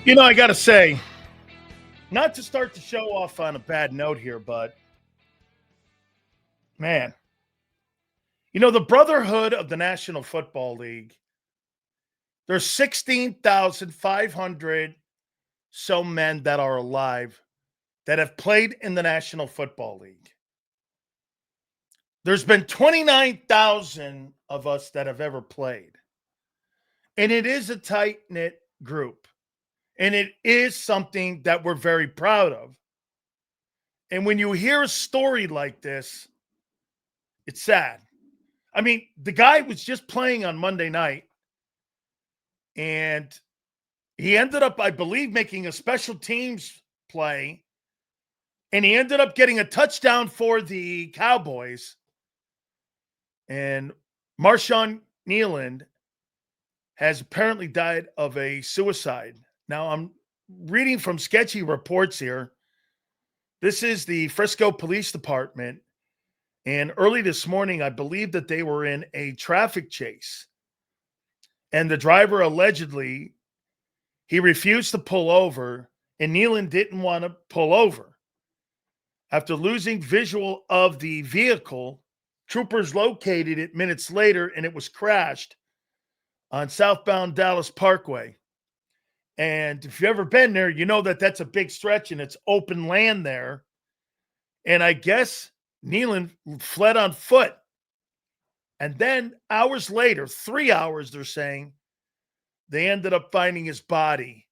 I got to say, not to start the show off on a bad note here, but man, the brotherhood of the National Football League, there's 16,500 so men that are alive that have played in the National Football League. There's been 29,000 of us that have ever played. And it is a tight-knit group. And it is something that we're very proud of. And when you hear a story like this, it's sad. I mean, the guy was just playing on Monday night, and he ended up, I believe, making a special teams play, and he ended up getting a touchdown for the Cowboys. And Marshawn Kneeland has apparently died of a suicide. Now, I'm reading from sketchy reports here. This is the Frisco Police Department. And early this morning, I believe that they were in a traffic chase. And the driver allegedly, he refused to pull over, and Kneeland didn't want to pull over. After losing visual of the vehicle, troopers located it minutes later, and it was crashed on southbound Dallas Parkway. And if you've ever been there, you know that that's a big stretch and it's open land there. And I guess Kneeland fled on foot. And then hours later, 3 hours, they're saying, they ended up finding his body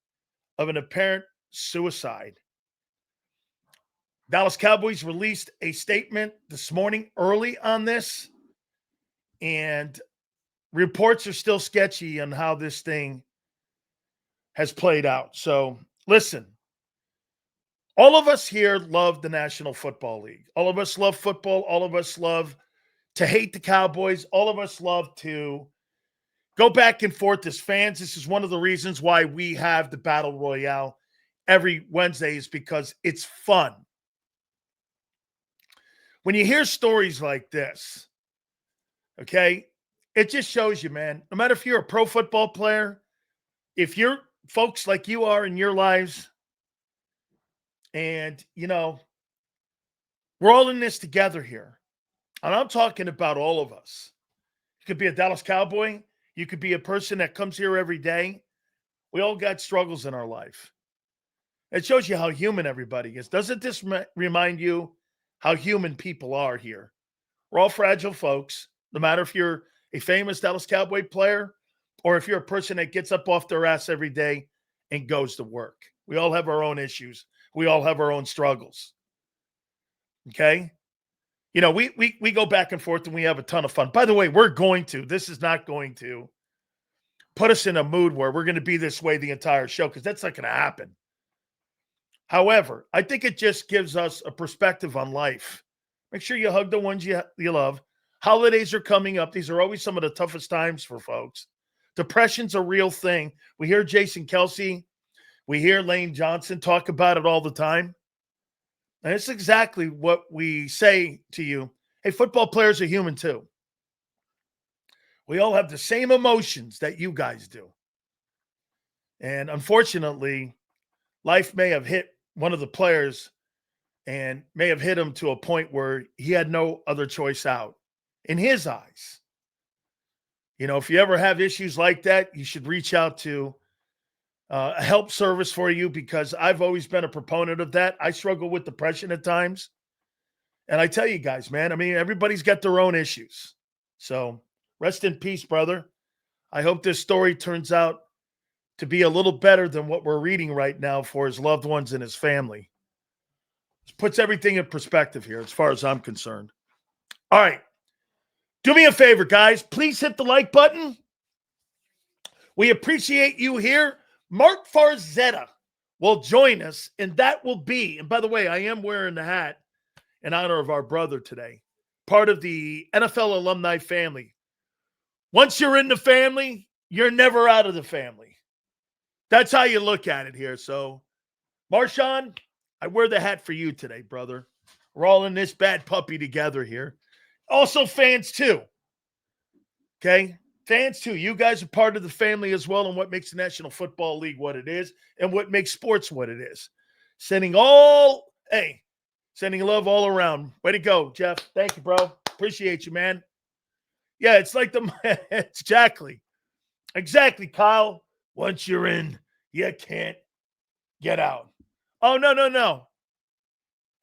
of an apparent suicide. Dallas Cowboys released a statement this morning early on this. And reports are still sketchy on how this thing has played out. So listen, all of us here love the National Football League. All of us love football. All of us love to hate the Cowboys. All of us love to go back and forth as fans. This is one of the reasons why we have the Battle Royale every Wednesday, is because it's fun. When you hear stories like this, okay, it just shows you, man, no matter if you're a pro football player, if you're folks like you are in your lives, and, we're all in this together here. And I'm talking about all of us. You could be a Dallas Cowboy. You could be a person that comes here every day. We all got struggles in our life. It shows you how human everybody is. Doesn't this remind you how human people are here? We're all fragile folks, no matter if you're a famous Dallas Cowboy player or if you're a person that gets up off their ass every day and goes to work. We all have our own issues. We all have our own struggles. Okay? We go back and forth and we have a ton of fun. By the way, this is not going to put us in a mood where we're going to be this way the entire show, because that's not going to happen. However, I think it just gives us a perspective on life. Make sure you hug the ones you love. Holidays are coming up. These are always some of the toughest times for folks. Depression's a real thing. We hear Jason Kelsey, we hear Lane Johnson talk about it all the time. And it's exactly what we say to you. Hey, football players are human too. We all have the same emotions that you guys do. And unfortunately, life may have hit one of the players and may have hit him to a point where he had no other choice out in his eyes. If you ever have issues like that, you should reach out to a help service for you, because I've always been a proponent of that. I struggle with depression at times. And I tell you guys, man, everybody's got their own issues. So rest in peace, brother. I hope this story turns out to be a little better than what we're reading right now for his loved ones and his family. This puts everything in perspective here as far as I'm concerned. All right. Do me a favor, guys. Please hit the like button. We appreciate you here. Mark Farzetta will join us, and that will be, and by the way, I am wearing the hat in honor of our brother today, part of the NFL alumni family. Once you're in the family, you're never out of the family. That's how you look at it here. So, Marshawn, I wear the hat for you today, brother. We're all in this bad puppy together here. Also fans too. Okay? Fans, too. You guys are part of the family as well, and what makes the National Football League what it is and what makes sports what it is. Sending love all around. Way to go, Jeff. Thank you, bro. Appreciate you, man. Yeah, it's like it's exactly, Kyle. Once you're in, you can't get out. Oh, no.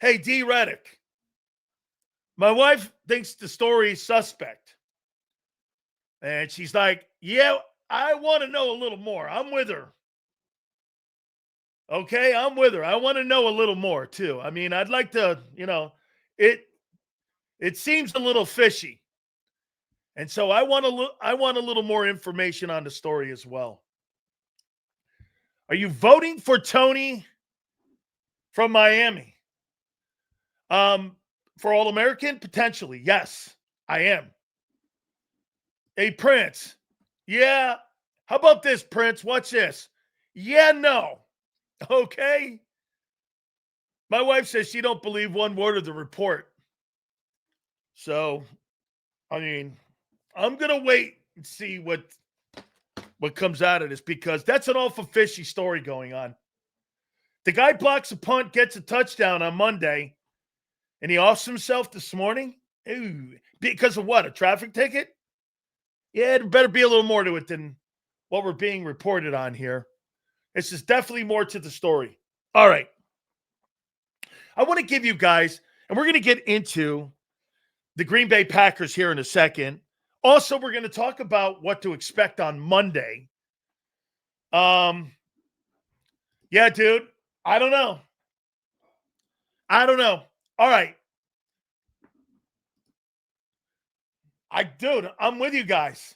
Hey, D. Reddick. My wife thinks the story is suspect. And she's like, yeah, I want to know a little more. I'm with her. Okay, I'm with her. I want to know a little more, too. I mean, I'd like to, it seems a little fishy. And so I want a little more information on the story as well. Are you voting for Tony from Miami? For All-American? Potentially, yes, I am. Hey, Prince. Yeah. How about this, Prince? Watch this. Yeah, no. Okay. My wife says she don't believe one word of the report. So, I mean, I'm going to wait and see what comes out of this, because that's an awful fishy story going on. The guy blocks a punt, gets a touchdown on Monday, and he offs himself this morning? Ooh, because of what? A traffic ticket? Yeah, there better be a little more to it than what we're being reported on here. This is definitely more to the story. All right. I want to give you guys, and we're going to get into the Green Bay Packers here in a second. Also, we're going to talk about what to expect on Monday. Yeah, dude. I don't know. All right. I'm with you guys.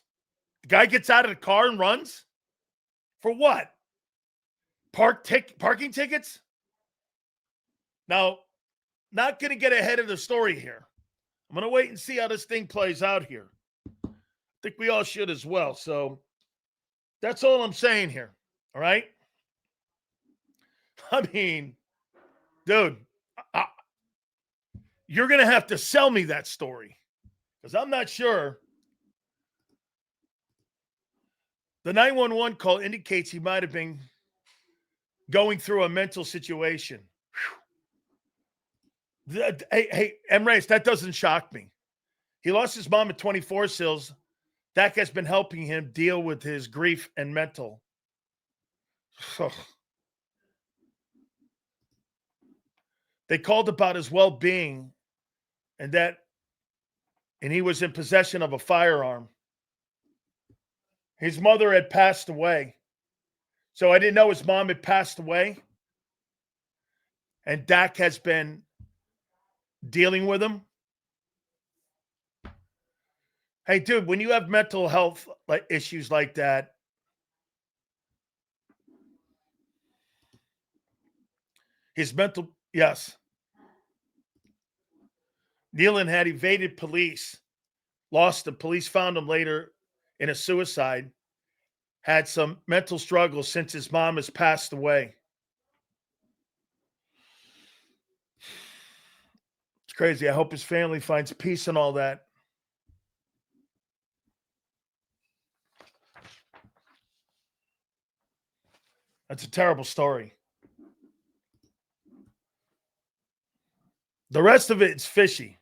The guy gets out of the car and runs? For what? Parking tickets? Now, not going to get ahead of the story here. I'm going to wait and see how this thing plays out here. I think we all should as well. So that's all I'm saying here. All right? I mean, dude, you're going to have to sell me that story, because I'm not sure. The 911 call indicates he might have been going through a mental situation. Hey, Emrace, that doesn't shock me. He lost his mom at 24, Sills. Dak has been helping him deal with his grief and mental. They called about his well-being and he was in possession of a firearm. His mother had passed away. So I didn't know his mom had passed away. And Dak has been dealing with him. Hey, dude, when you have mental health issues like that, yes. Kneeland had evaded police, lost the police, found him later in a suicide, had some mental struggles since his mom has passed away. It's crazy. I hope his family finds peace in all that. That's a terrible story. The rest of it's fishy.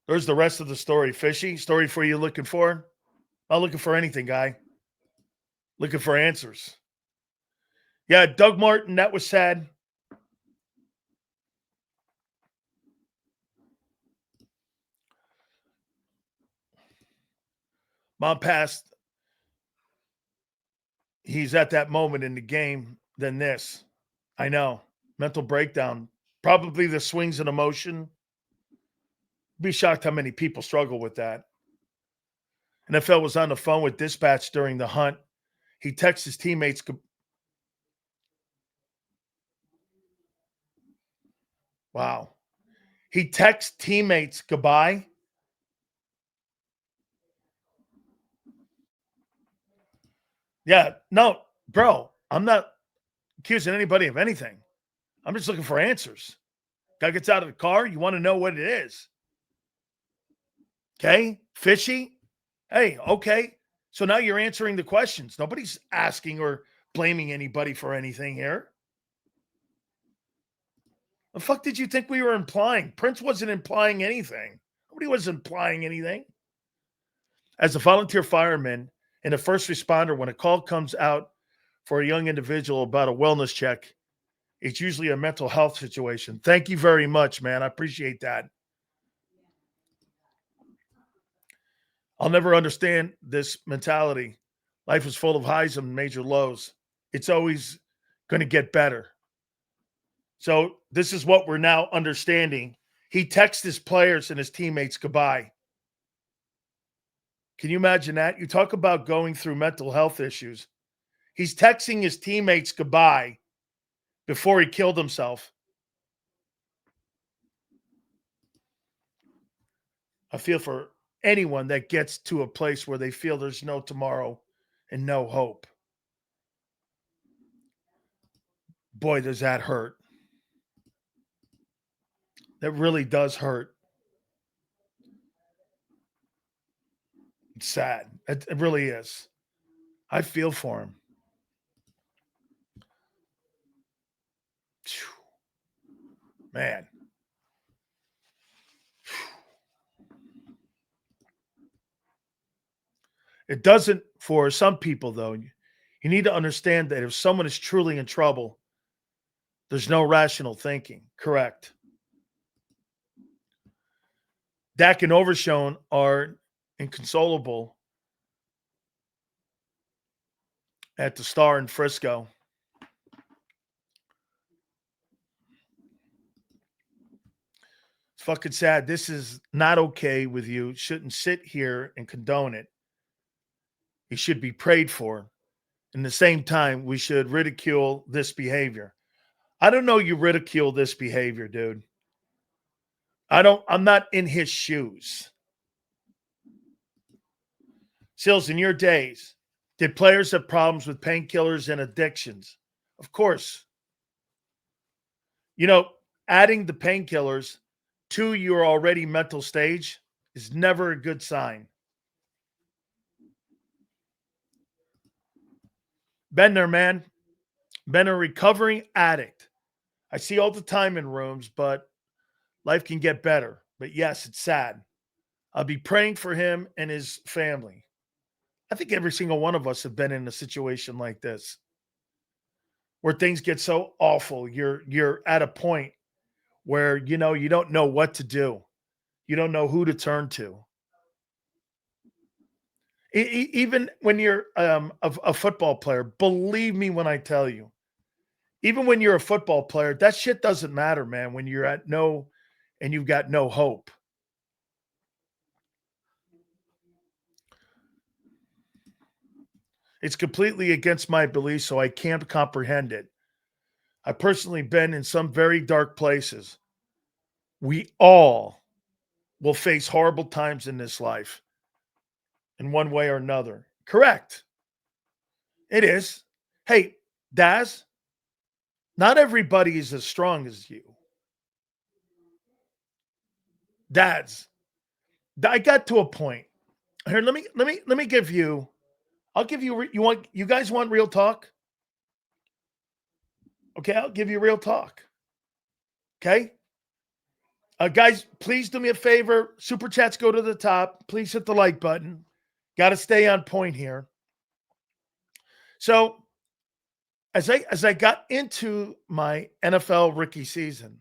There's the rest of the story. Fishy story for you looking for? Not looking for anything, guy. Looking for answers. Yeah, Doug Martin, that was sad. Mom passed. He's at that moment in the game than this. I know. Mental breakdown. Probably the swings and emotion. Be shocked how many people struggle with that. NFL was on the phone with dispatch during the hunt. He texts his teammates. Wow. He texts teammates goodbye. Yeah, no, bro, I'm not accusing anybody of anything. I'm just looking for answers. Guy gets out of the car. You want to know what it is. Okay? Fishy? Hey, okay. So now you're answering the questions. Nobody's asking or blaming anybody for anything here. The fuck did you think we were implying? Prince wasn't implying anything. Nobody was implying anything. As a volunteer fireman and a first responder, when a call comes out for a young individual about a wellness check, it's usually a mental health situation. Thank you very much, man. I appreciate that. I'll never understand this mentality. Life is full of highs and major lows. It's always going to get better. So, this is what we're now understanding. He texts his players and his teammates goodbye. Can you imagine that? You talk about going through mental health issues. He's texting his teammates goodbye before he killed himself. I feel for anyone that gets to a place where they feel there's no tomorrow and no hope. Boy, does that hurt. That really does hurt. It's sad. It really is. I feel for him. Man. It doesn't for some people, though. You need to understand that if someone is truly in trouble, there's no rational thinking. Correct. Dak and Overshone are inconsolable at the Star in Frisco. It's fucking sad. This is not okay with you. Shouldn't sit here and condone it. You should be prayed for. In the same time, we should ridicule this behavior. I don't know you ridicule this behavior, dude. I'm not in his shoes. Sills, in your days, did players have problems with painkillers and addictions? Of course. You know, adding the painkillers to your already mental stage is never a good sign. Been there, man. Been a recovering addict. I see all the time in rooms, but life can get better. But yes, it's sad. I'll be praying for him and his family. I think every single one of us have been in a situation like this where things get so awful. You're at a point where you don't know what to do. You don't know who to turn to. Even when you're a football player, believe me when I tell you, even when you're a football player, that shit doesn't matter, man. When you're at no and you've got no hope. It's completely against my beliefs, so I can't comprehend it. I've personally been in some very dark places. We all will face horrible times in this life in one way or another. Correct. It is. Hey, Daz, not everybody is as strong as you. Daz, I got to a point. Here, let me give you. I'll give you. You guys want real talk? Okay, I'll give you real talk. Okay, guys, please do me a favor. Super chats go to the top. Please hit the like button. Got to stay on point here. So, as I got into my NFL rookie season,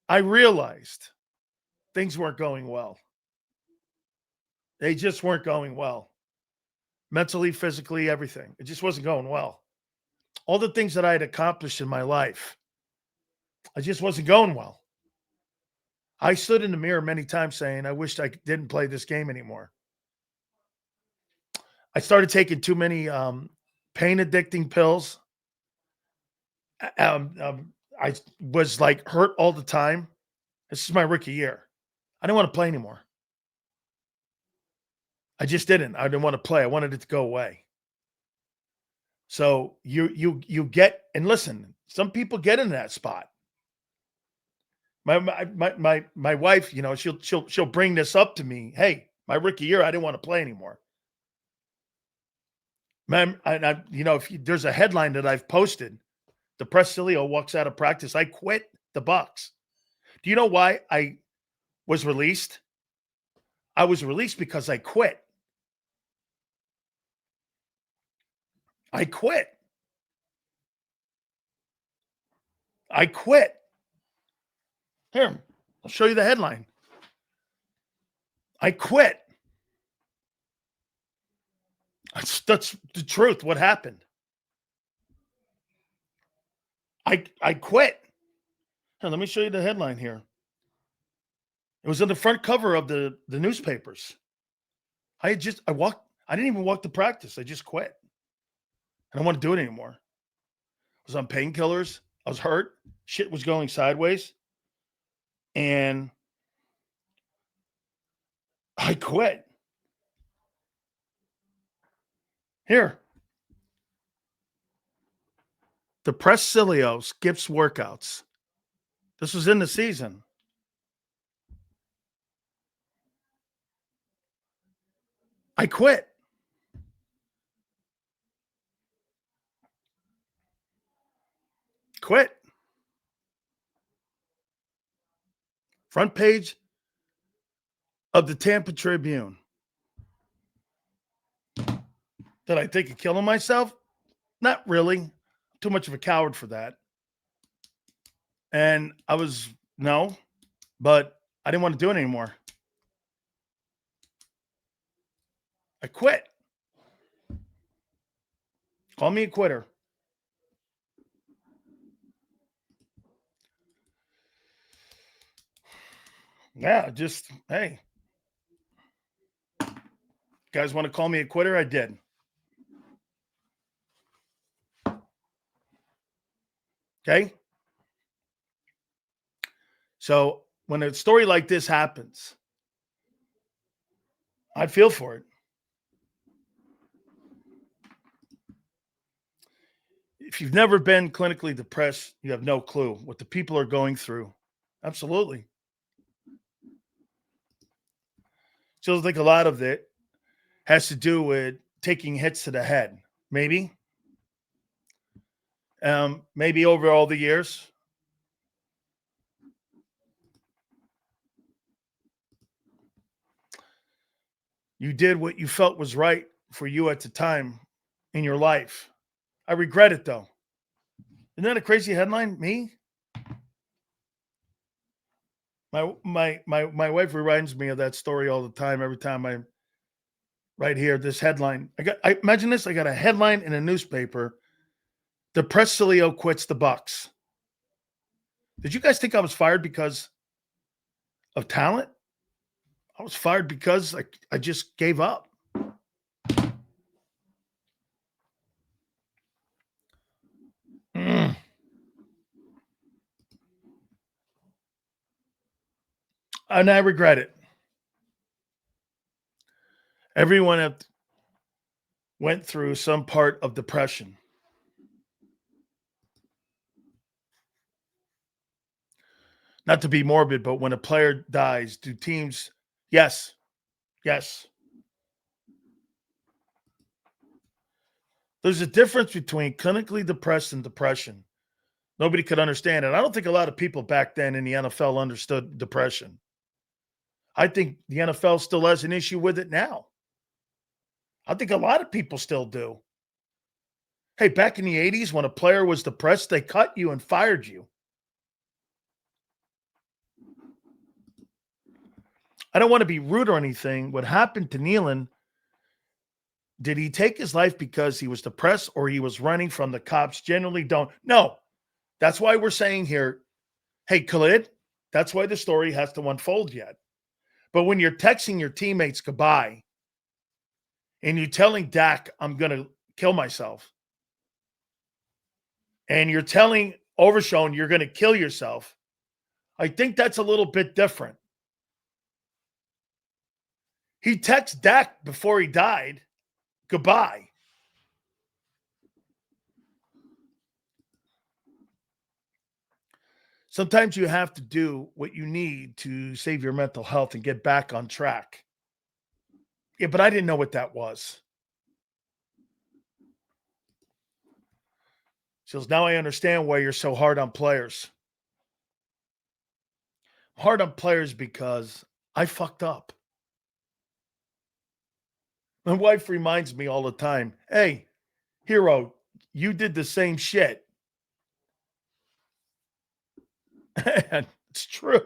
I realized things weren't going well. They just weren't going well. Mentally, physically, everything. It just wasn't going well. All the things that I had accomplished in my life, I just wasn't going well. I stood in the mirror many times saying, I wished I didn't play this game anymore. I started taking too many pain addicting pills. I was like hurt all the time. This is my rookie year. I didn't want to play anymore. I just didn't. I didn't want to play. I wanted it to go away. So you get, and listen, some people get in that spot. My wife, she'll bring this up to me. Hey, My rookie year, I didn't want to play anymore. Man, there's a headline that I've posted. Depressed Sileo walks out of practice. I quit the Bucks. Do you know why I was released? I was released because I quit. I quit. I quit. Here, I'll show you the headline. I quit. That's the truth. What happened? I quit. Here, let me show you the headline here. It was on the front cover of the newspapers. I didn't even walk to practice. I just quit. I don't want to do it anymore. I was on painkillers. I was hurt. Shit was going sideways. And I quit. Here. Depressed Sileo skips workouts. This was in the season. I quit. Quit. Front page of the Tampa Tribune. Did I think of killing myself? Not really. Too much of a coward for that. And but I didn't want to do it anymore. I quit. Call me a quitter. Yeah, hey. Guys want to call me a quitter? I did. Okay? So when a story like this happens, I feel for it. If you've never been clinically depressed, you have no clue what the people are going through. Absolutely. So I think a lot of it has to do with taking hits to the head. Maybe. Maybe over all the years. You did what you felt was right for you at the time in your life. I regret it, though. Isn't that a crazy headline? Me? My wife reminds me of that story all the time. Every time I right here, this headline. I imagine this. I got a headline in a newspaper. Depressed Sileo quits the Bucks. Did you guys think I was fired because of talent? I was fired because I just gave up. And I regret it. Everyone went through some part of depression. Not to be morbid, but when a player dies, do teams? Yes. There's a difference between clinically depressed and depression. Nobody could understand it. I don't think a lot of people back then in the NFL understood depression. I think the NFL still has an issue with it now. I think a lot of people still do. Hey, back in the 80s, when a player was depressed, they cut you and fired you. I don't want to be rude or anything. What happened to Kneeland, did he take his life because he was depressed or he was running from the cops? Generally don't. No. That's why we're saying here, hey, Khalid, that's why the story has to unfold yet. But when you're texting your teammates goodbye and you're telling Dak, I'm going to kill myself, and you're telling Overshown you're going to kill yourself, I think that's a little bit different. He texted Dak before he died, goodbye. Sometimes you have to do what you need to save your mental health and get back on track. Yeah, but I didn't know what that was. She goes, now I understand why you're so hard on players. Hard on players because I fucked up. My wife reminds me all the time, hey, hero, you did the same shit. And it's true.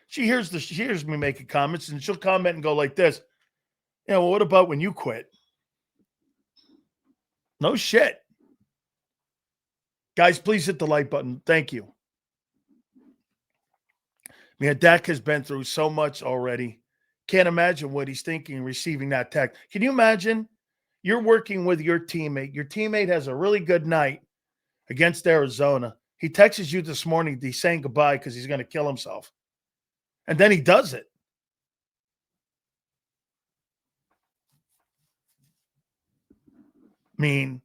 She hears me making comments and she'll comment and go like this. Yeah, well, what about when you quit? No shit. Guys, please hit the like button. Thank you. Man, Dak has been through so much already. Can't imagine what he's thinking receiving that text. Can you imagine? You're working with your teammate. Your teammate has a really good night against Arizona. He texts you this morning. He's saying goodbye because he's going to kill himself. And then he does it. I mean,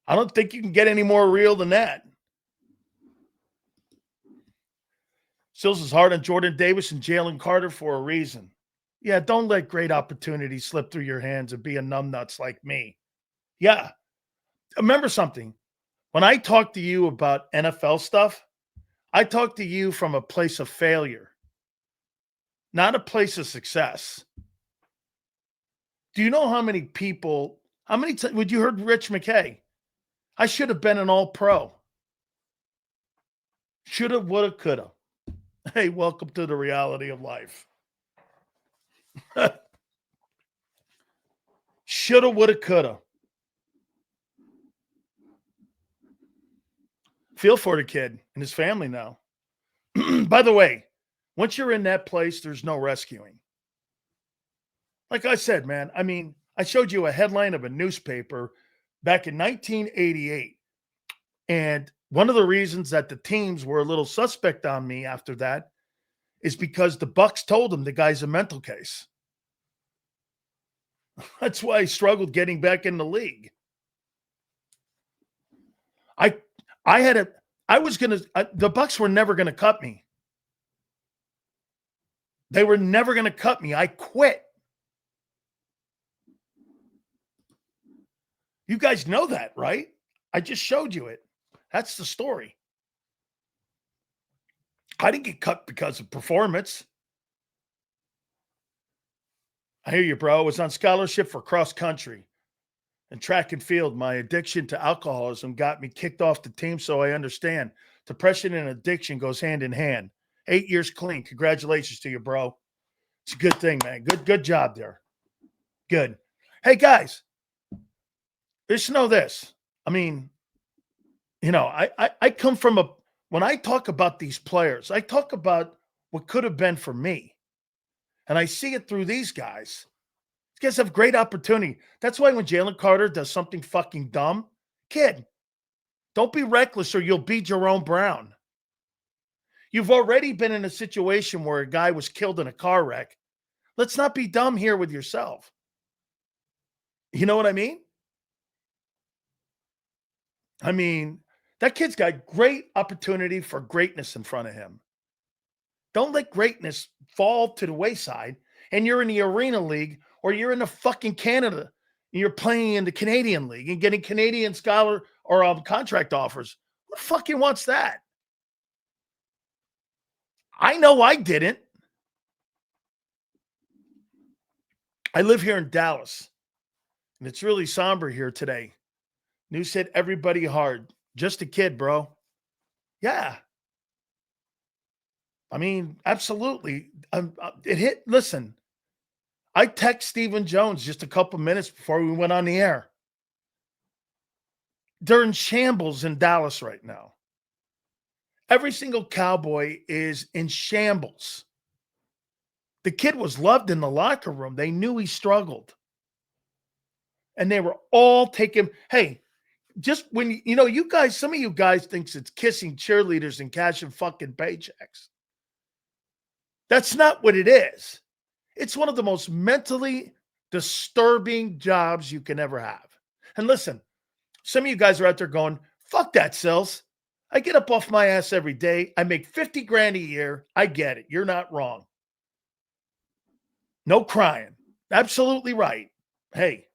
I don't think you can get any more real than that. Sills is hard on Jordan Davis and Jalen Carter for a reason. Yeah, don't let great opportunities slip through your hands and be a numbnuts like me. Yeah. Remember something. When I talk to you about NFL stuff, I talk to you from a place of failure, not a place of success. Do you know how many people, would you heard Rich McKay? I should have been an all-pro. Shoulda, woulda, coulda. Hey, welcome to the reality of life. Shoulda, woulda, coulda. Feel for the kid and his family now. By the way, once you're in that place, there's no rescuing. Like I said, man, I mean, I showed you a headline of a newspaper back in 1988. And one of the reasons that the teams were a little suspect on me after that is because the Bucks told him the guy's a mental case. That's why I struggled getting back in the league. The Bucks were never going to cut me. They were never going to cut me. I quit. You guys know that, right? I just showed you it. That's the story. I didn't get cut because of performance. I hear you, bro. I was on scholarship for cross country and track and field. My addiction to alcoholism got me kicked off the team, so I understand. Depression and addiction goes hand in hand. 8 years clean. Congratulations to you, bro. It's a good thing, man. Good job there. Good. Hey, guys, just know this. I mean, you know, I come from when I talk about these players, I talk about what could have been for me. And I see it through these guys. These guys have great opportunity. That's why when Jalen Carter does something fucking dumb, kid, don't be reckless or you'll be Jerome Brown. You've already been in a situation where a guy was killed in a car wreck. Let's not be dumb here with yourself. You know what I mean? I mean, that kid's got great opportunity for greatness in front of him. Don't let greatness fall to the wayside and you're in the Arena League or you're in the fucking Canada and you're playing in the Canadian League and getting Canadian scholar or contract offers. Who fucking wants that? I know I didn't. I live here in Dallas, and it's really somber here today. News hit everybody hard. Just a kid, bro. Yeah. I mean, absolutely. It hit. Listen, I text Stephen Jones just a couple minutes before we went on the air. They're in shambles in Dallas right now. Every single Cowboy is in shambles. The kid was loved in the locker room. They knew he struggled. And they were all taking, hey, just when, you know, you guys, some of you guys thinks it's kissing cheerleaders and cashing fucking paychecks. That's not what it is. It's one of the most mentally disturbing jobs you can ever have. And listen, some of you guys are out there going, fuck that, Sills. I get up off my ass every day. I make 50 grand a year. I get it. You're not wrong. No crying. Absolutely right. Hey,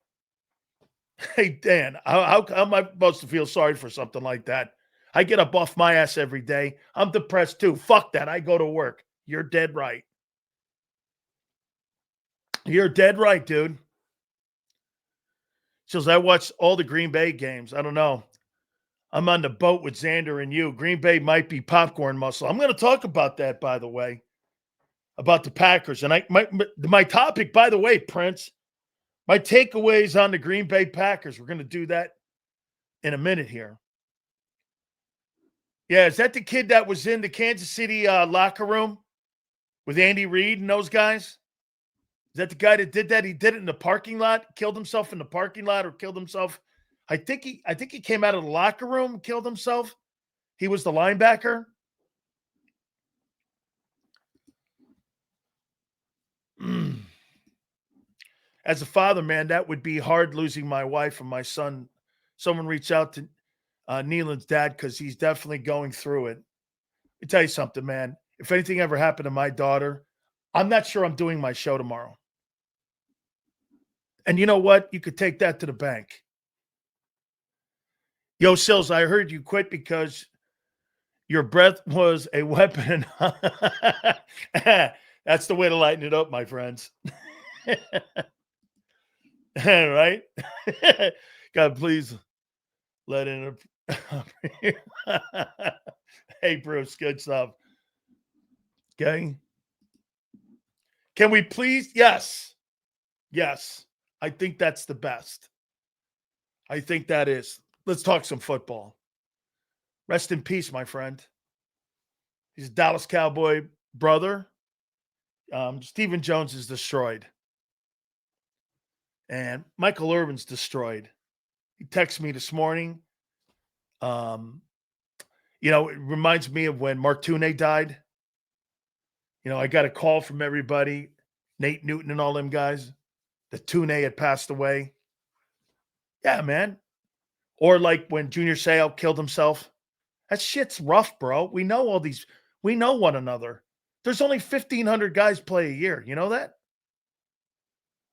Dan, how am I supposed to feel sorry for something like that? I get up off my ass every day. I'm depressed too. Fuck that. I go to work. You're dead right. You're dead right, dude. Says I watched all the Green Bay games. I don't know. I'm on the boat with Xander and you. Green Bay might be popcorn muscle. I'm going to talk about that, by the way, about the Packers. And my topic, by the way, Prince, my takeaways on the Green Bay Packers. We're going to do that in a minute here. Yeah, is that the kid that was in the Kansas City locker room with Andy Reid and those guys? Is that the guy that did that? He did it in the parking lot, killed himself in the parking lot, or killed himself. I think he came out of the locker room and killed himself. He was the linebacker. As a father, man, that would be hard losing my wife and my son. Someone reach out to Kneeland's dad because he's definitely going through it. Let me tell you something, man. If anything ever happened to my daughter, I'm not sure I'm doing my show tomorrow. And you know what? You could take that to the bank. Yo, Sills, I heard you quit because your breath was a weapon. That's the way to lighten it up, my friends. Right? God, please let in a... Hey, Bruce, good stuff. Okay. Can we please? Yes. Yes. I think that's the best. I think that is. Let's talk some football. Rest in peace, my friend. He's a Dallas Cowboy brother. Stephen Jones is destroyed. And Michael Irvin's destroyed. He texted me this morning. It reminds me of when Mark Tuney died. I got a call from everybody, Nate Newton and all them guys, that Tuney had passed away. Yeah, man. Or like when Junior Seau killed himself. That shit's rough, bro. We know all these. We know one another. There's only 1,500 guys play a year. You know that?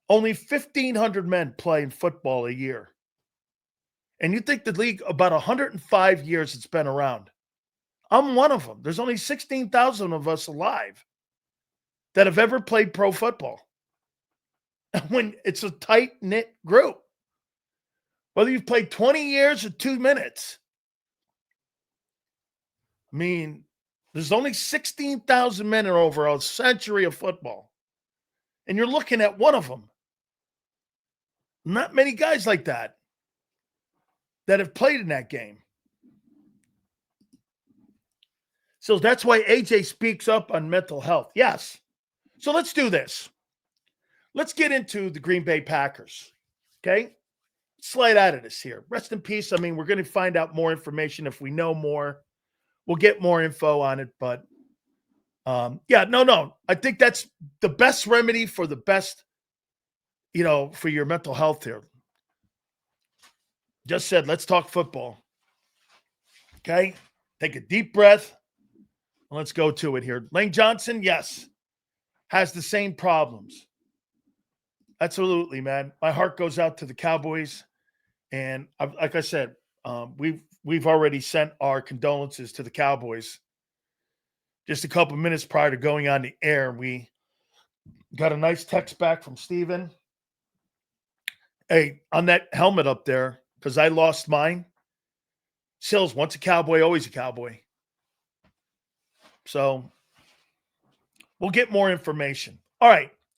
Only 1,500 men play in football a year. And you think the league, about 105 years it's been around. I'm one of them. There's only 16,000 of us alive that have ever played pro football. When it's a tight-knit group. Whether you've played 20 years or 2 minutes. I mean, there's only 16,000 men in over a century of football. And you're looking at one of them. Not many guys like that have played in that game. So that's why AJ speaks up on mental health. Yes. So let's do this. Let's get into the Green Bay Packers. Okay? Slide out of this here. Rest in peace. I mean, we're going to find out more information if we know more. We'll get more info on it. But, no. I think that's the best remedy for the best, for your mental health here. Just said, let's talk football. Okay? Take a deep breath. And let's go to it here. Lane Johnson, yes, has the same problems. Absolutely, man. My heart goes out to the Cowboys. And like I said, we've already sent our condolences to the Cowboys. Just a couple minutes prior to going on the air, we got a nice text back from Steven. Hey, on that helmet up there, because I lost mine. Sills, once a Cowboy, always a Cowboy. So we'll get more information. All right.